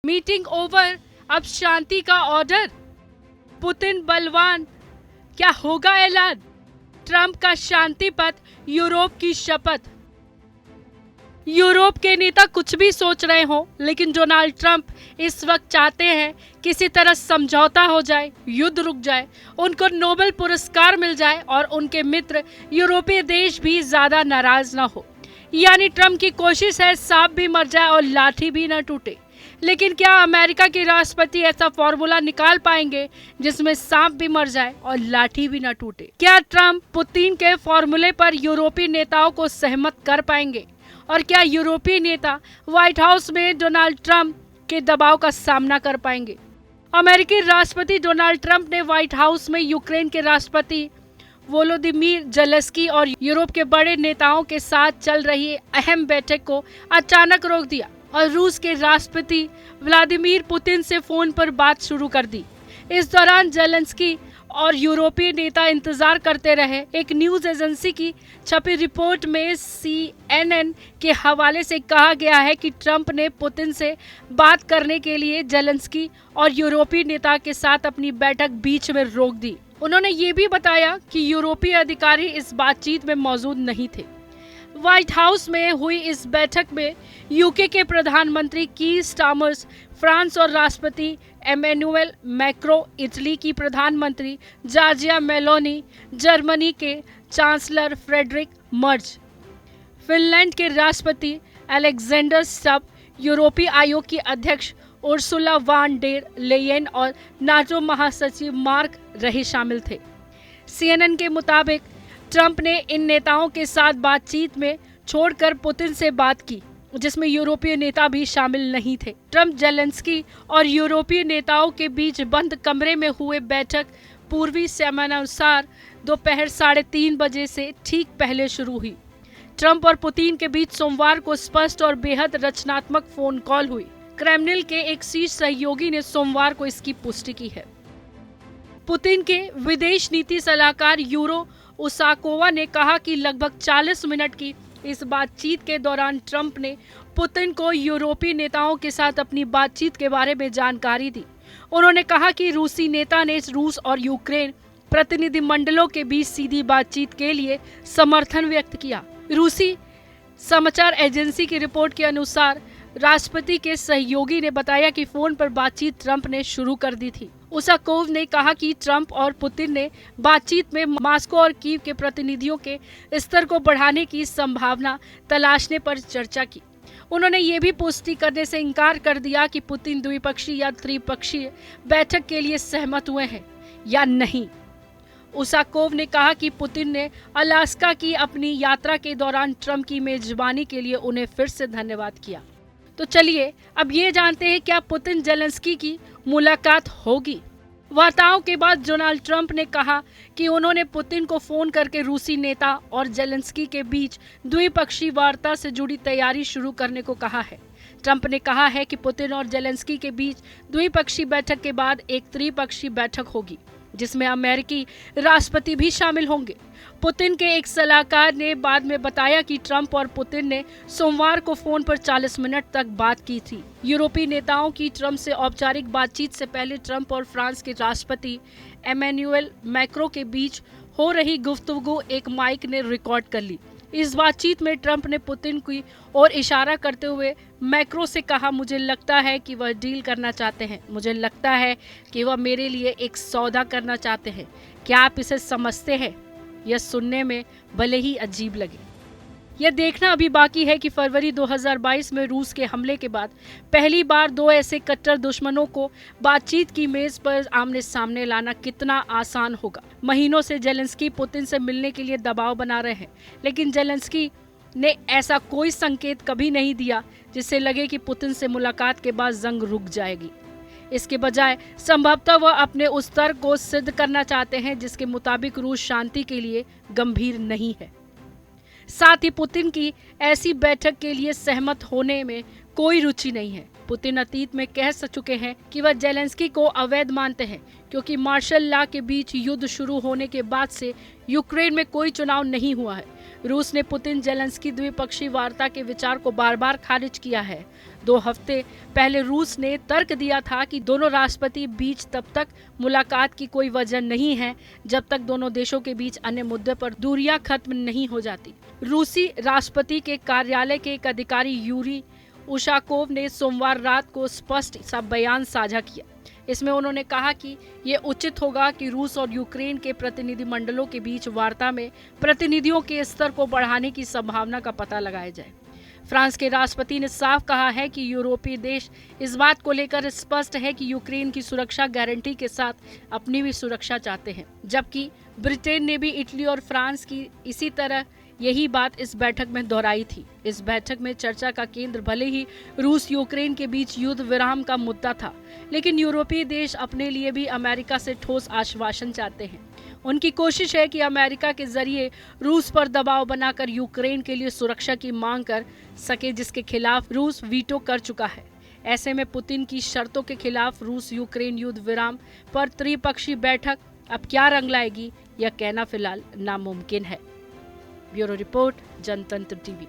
Meeting over, अब शांति का order. Putin बलवान, क्या होगा ऐलान? ट्रंप का शांति पथ, यूरोप की शपथ। यूरोप के नेता कुछ भी सोच रहे हो, लेकिन डोनाल्ड ट्रंप इस वक्त चाहते हैं किसी तरह समझौता हो जाए, युद्ध रुक जाए, उनको नोबेल पुरस्कार मिल जाए और उनके मित्र यूरोपीय देश भी ज्यादा नाराज ना हो। यानी ट्रंप की कोशिश है सांप भी मर जाए और लाठी भी न टूटे। लेकिन क्या अमेरिका के राष्ट्रपति ऐसा फॉर्मूला निकाल पाएंगे जिसमें सांप भी मर जाए और लाठी भी न टूटे? क्या ट्रंप पुतिन के फॉर्मूले पर यूरोपीय नेताओं को सहमत कर पाएंगे? और क्या यूरोपीय नेता व्हाइट हाउस में डोनाल्ड ट्रंप के दबाव का सामना कर पाएंगे? अमेरिकी राष्ट्रपति डोनाल्ड ट्रंप ने व्हाइट हाउस में यूक्रेन के राष्ट्रपति वोलोदिमीर जेलेंस्की और यूरोप के बड़े नेताओं के साथ चल रही अहम बैठक को अचानक रोक दिया और रूस के राष्ट्रपति व्लादिमीर पुतिन से फोन पर बात शुरू कर दी। इस दौरान जेलेंस्की और यूरोपीय नेता इंतजार करते रहे। एक न्यूज एजेंसी की छपी रिपोर्ट में CNN के हवाले से कहा गया है कि ट्रंप ने पुतिन से बात करने के लिए जेलेंस्की और यूरोपीय नेता के साथ अपनी बैठक बीच में रोक दी। उन्होंने ये भी बताया कि यूरोपीय अधिकारी इस बातचीत में मौजूद नहीं थे। व्हाइट हाउस में हुई इस बैठक में यूके के प्रधानमंत्री कीर स्टार्मर्स, फ्रांस और राष्ट्रपति एमेनुएल मैक्रो, इटली की प्रधानमंत्री जॉर्जिया मेलोनी, जर्मनी के चांसलर फ्रेडरिक मर्ज, फिनलैंड के राष्ट्रपति अलेक्जेंडर स्टब, यूरोपीय आयोग की अध्यक्ष उर्सुला वान डेर लेयेन और नाटो महासचिव मार्क रहे शामिल थे। CNN के मुताबिक ट्रंप ने इन नेताओं के साथ बातचीत में छोड़कर पुतिन से बात की, जिसमें यूरोपीय नेता भी शामिल नहीं थे। ट्रंप, जेलेंस्की और यूरोपीय नेताओं के बीच बंद कमरे में हुए बैठक पूर्वी समयानुसार दोपहर 3:30 बजे से ठीक पहले शुरू हुई। ट्रंप और पुतिन के बीच सोमवार को स्पष्ट और बेहद रचनात्मक फोन कॉल हुई। क्रेमलिन के एक शीर्ष सहयोगी ने सोमवार को इसकी पुष्टि की है। पुतिन के विदेश नीति सलाहकार यूरो उसाकोवा ने कहा कि लगभग 40 मिनट की इस बातचीत के दौरान ट्रंप ने पुतिन को यूरोपीय नेताओं के साथ अपनी बातचीत के बारे में जानकारी दी। उन्होंने कहा कि रूसी नेता ने रूस और यूक्रेन प्रतिनिधिमंडलों के बीच सीधी बातचीत के लिए समर्थन व्यक्त किया। रूसी समाचार एजेंसी की रिपोर्ट के अनुसार राष्ट्रपति के सहयोगी ने बताया कि फोन पर बातचीत ट्रंप ने शुरू कर दी थी। उसाकोव ने कहा कि ट्रंप और पुतिन ने बातचीत में मॉस्को और कीव के प्रतिनिधियों के स्तर को बढ़ाने की संभावना तलाशने पर चर्चा की। उन्होंने ये भी पुष्टि करने से इनकार कर दिया कि पुतिन द्विपक्षीय या त्रिपक्षीय बैठक के लिए सहमत हुए हैं या नहीं। उसाकोव ने कहा कि पुतिन ने अलास्का की अपनी यात्रा के दौरान ट्रंप की मेजबानी के लिए उन्हें फिर से धन्यवाद किया। तो चलिए अब ये जानते हैं क्या पुतिन जेलेंस्की की मुलाकात होगी। वार्ताओं के बाद डोनाल्ड ट्रंप ने कहा कि उन्होंने पुतिन को फोन करके रूसी नेता और जेलेंस्की के बीच द्विपक्षीय वार्ता से जुड़ी तैयारी शुरू करने को कहा है। ट्रंप ने कहा है कि पुतिन और जेलेंस्की के बीच द्विपक्षीय बैठक के बाद एक त्रिपक्षीय बैठक होगी, जिसमें अमेरिकी राष्ट्रपति भी शामिल होंगे। पुतिन के एक सलाहकार ने बाद में बताया कि ट्रंप और पुतिन ने सोमवार को फोन पर 40 मिनट तक बात की थी। यूरोपीय नेताओं की ट्रंप से औपचारिक बातचीत से पहले ट्रंप और फ्रांस के राष्ट्रपति एमेनुएल मैक्रो के बीच हो रही गुफ्तगू एक माइक ने रिकॉर्ड कर ली। इस बातचीत में ट्रंप ने पुतिन की ओर इशारा करते हुए मैक्रो से कहा, मुझे लगता है कि वह डील करना चाहते हैं, मुझे लगता है कि वह मेरे लिए एक सौदा करना चाहते हैं। क्या आप इसे समझते हैं? यह सुनने में भले ही अजीब लगे। यह देखना अभी बाकी है कि फरवरी 2022 में रूस के हमले के बाद पहली बार दो ऐसे कट्टर दुश्मनों को बातचीत की मेज पर आमने सामने लाना कितना आसान होगा। महीनों से जेलेंस्की पुतिन से मिलने के लिए दबाव बना रहे हैं, लेकिन जेलेंस्की ने ऐसा कोई संकेत कभी नहीं दिया जिससे लगे कि पुतिन से मुलाकात के बाद जंग रुक जाएगी। इसके बजाय संभवतः वह अपने उस तर्क को सिद्ध करना चाहते हैं जिसके मुताबिक रूस शांति के लिए गंभीर नहीं है। साथ ही पुतिन की ऐसी बैठक के लिए सहमत होने में कोई रुचि नहीं है। पुतिन अतीत में कह चुके हैं कि वह जेलेंस्की को अवैध मानते हैं, क्योंकि मार्शल लॉ के बीच युद्ध शुरू होने के बाद से यूक्रेन में कोई चुनाव नहीं हुआ है। रूस ने पुतिन जेलेंस्की द्विपक्षीय वार्ता के विचार को बार बार खारिज किया है। 2 हफ्ते पहले रूस ने तर्क दिया था कि दोनों राष्ट्रपति बीच तब तक मुलाकात की कोई वजह नहीं है जब तक दोनों देशों के बीच अन्य मुद्दे पर दूरियां खत्म नहीं हो जाती। रूसी राष्ट्रपति के कार्यालय के एक अधिकारी यूरी उशाकोव ने सोमवार रात को स्पष्ट सा बयान साझा किया। इसमें उन्होंने कहा कि ये उचित होगा कि रूस और यूक्रेन के प्रतिनिधिमंडलों के बीच वार्ता में प्रतिनिधियों के स्तर को बढ़ाने की संभावना का पता लगाया जाए। फ्रांस के राष्ट्रपति ने साफ कहा है कि यूरोपीय देश इस बात को लेकर स्पष्ट है कि यूक्रेन की सुरक्षा गारंटी के साथ अपनी भी सुरक्षा चाहते हैं, जबकि ब्रिटेन ने भी इटली और फ्रांस की इसी तरह यही बात इस बैठक में दोहराई थी। इस बैठक में चर्चा का केंद्र भले ही रूस यूक्रेन के बीच युद्ध विराम का मुद्दा था, लेकिन यूरोपीय देश अपने लिए भी अमेरिका से ठोस आश्वासन चाहते हैं। उनकी कोशिश है कि अमेरिका के जरिए रूस पर दबाव बनाकर यूक्रेन के लिए सुरक्षा की मांग कर सके, जिसके खिलाफ रूस वीटो कर चुका है। ऐसे में पुतिन की शर्तों के खिलाफ रूस यूक्रेन युद्ध विराम पर त्रिपक्षीय बैठक अब क्या रंग लाएगी, यह कहना फिलहाल नामुमकिन है। ब्यूरो रिपोर्ट, जनतंत्र टीवी।